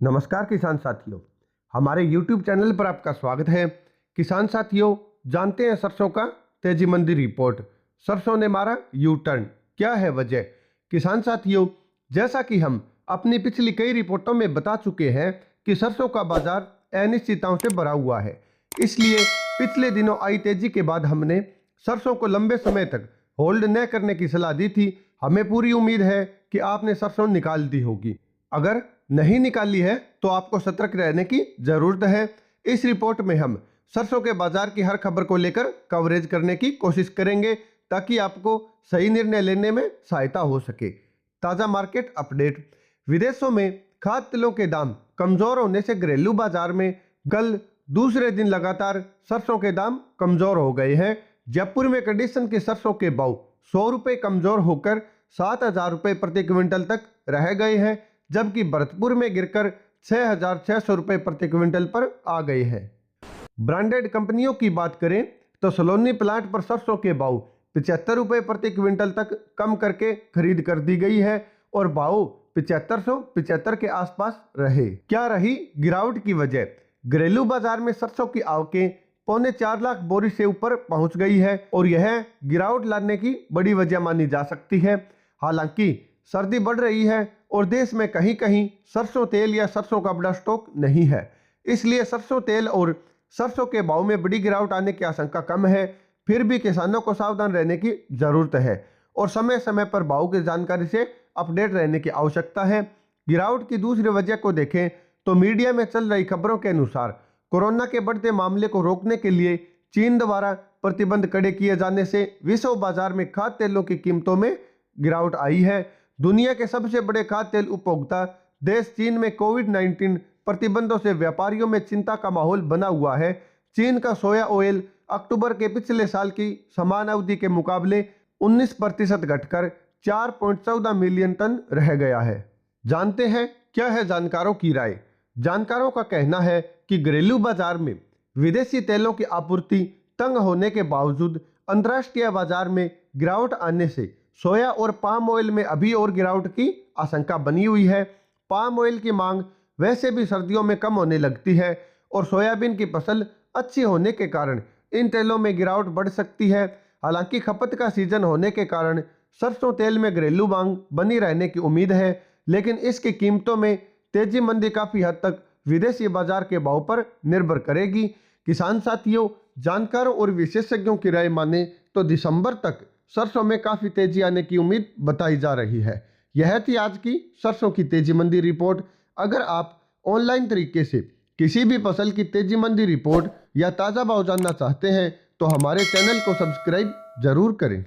नमस्कार किसान साथियों, हमारे YouTube चैनल पर आपका स्वागत है। किसान साथियों, जानते हैं सरसों का तेजी मंदी रिपोर्ट। सरसों ने मारा यू टर्न, क्या है वजह? किसान साथियों, जैसा कि हम अपनी पिछली कई रिपोर्टों में बता चुके हैं कि सरसों का बाजार अनिश्चितताओं से भरा हुआ है। इसलिए पिछले दिनों आई तेजी के बाद हमने सरसों को लंबे समय तक होल्ड न करने की सलाह दी थी। हमें पूरी उम्मीद है कि आपने सरसों निकाल दी होगी। अगर नहीं निकाली है तो आपको सतर्क रहने की जरूरत है। इस रिपोर्ट में हम सरसों के बाजार की हर खबर को लेकर कवरेज करने की कोशिश करेंगे ताकि आपको सही निर्णय लेने में सहायता हो सके। ताज़ा मार्केट अपडेट। विदेशों में खाद्य तेलों के दाम कमजोर होने से घरेलू बाजार में कल दूसरे दिन लगातार सरसों के दाम कमजोर हो गए हैं। जयपुर में कंडीशन के सरसों के भाव 100 रुपये कमजोर होकर 7,000 रुपये प्रति क्विंटल तक रह गए हैं, जबकि भरतपुर में गिरकर 6,600 रुपये प्रति क्विंटल पर आ गए हैं। ब्रांडेड कंपनियों की बात करें तो सलोनी प्लांट पर सरसों के भाव 75 रुपये प्रति क्विंटल तक कम करके खरीद कर दी गई है और भाव 7575 के आसपास रहे। क्या रही गिरावट की वजह? घरेलू बाजार में सरसों की आवकें 4.25 लाख बोरी से ऊपर पहुंच गई है और यह गिरावट लाने की बड़ी वजह मानी जा सकती है। हालांकि सर्दी बढ़ रही है और देश में कहीं कहीं सरसों तेल या सरसों का बड़ा स्टॉक नहीं है, इसलिए सरसों तेल और सरसों के भाव में बड़ी गिरावट आने की आशंका कम है। फिर भी किसानों को सावधान रहने की जरूरत है और समय समय पर भाव की जानकारी से अपडेट रहने की आवश्यकता है। गिरावट की दूसरी वजह को देखें तो मीडिया में चल रही खबरों के अनुसार कोरोना के बढ़ते मामले को रोकने के लिए चीन द्वारा प्रतिबंध कड़े किए जाने से विश्व बाजार में खाद्य तेलों की कीमतों में गिरावट आई है। दुनिया के सबसे बड़े खाद्य तेल उपभोक्ता देश चीन में कोविड-19 प्रतिबंधों से व्यापारियों में चिंता का माहौल बना हुआ है। चीन का सोया ऑयल अक्टूबर के पिछले साल की समान अवधि के मुकाबले 19% घटकर 4.14 मिलियन टन रह गया है। जानते हैं क्या है जानकारों की राय? जानकारों का कहना है कि घरेलू बाजार में विदेशी तेलों की आपूर्ति तंग होने के बावजूद अंतर्राष्ट्रीय बाजार में गिरावट आने से सोया और पाम ऑयल में अभी और गिरावट की आशंका बनी हुई है। पाम ऑयल की मांग वैसे भी सर्दियों में कम होने लगती है और सोयाबीन की फसल अच्छी होने के कारण इन तेलों में गिरावट बढ़ सकती है। हालांकि खपत का सीजन होने के कारण सरसों तेल में घरेलू मांग बनी रहने की उम्मीद है, लेकिन इसकी कीमतों में तेजी मंदी काफी हद तक विदेशी बाजार के भाव पर निर्भर करेगी। किसान साथियों, जानकारों और विशेषज्ञों की राय माने तो दिसंबर तक सरसों में काफी तेजी आने की उम्मीद बताई जा रही है। यह थी आज की सरसों की तेजी मंदी रिपोर्ट। अगर आप ऑनलाइन तरीके से किसी भी फसल की तेजी मंदी रिपोर्ट या ताज़ा भाव जानना चाहते हैं तो हमारे चैनल को सब्सक्राइब जरूर करें।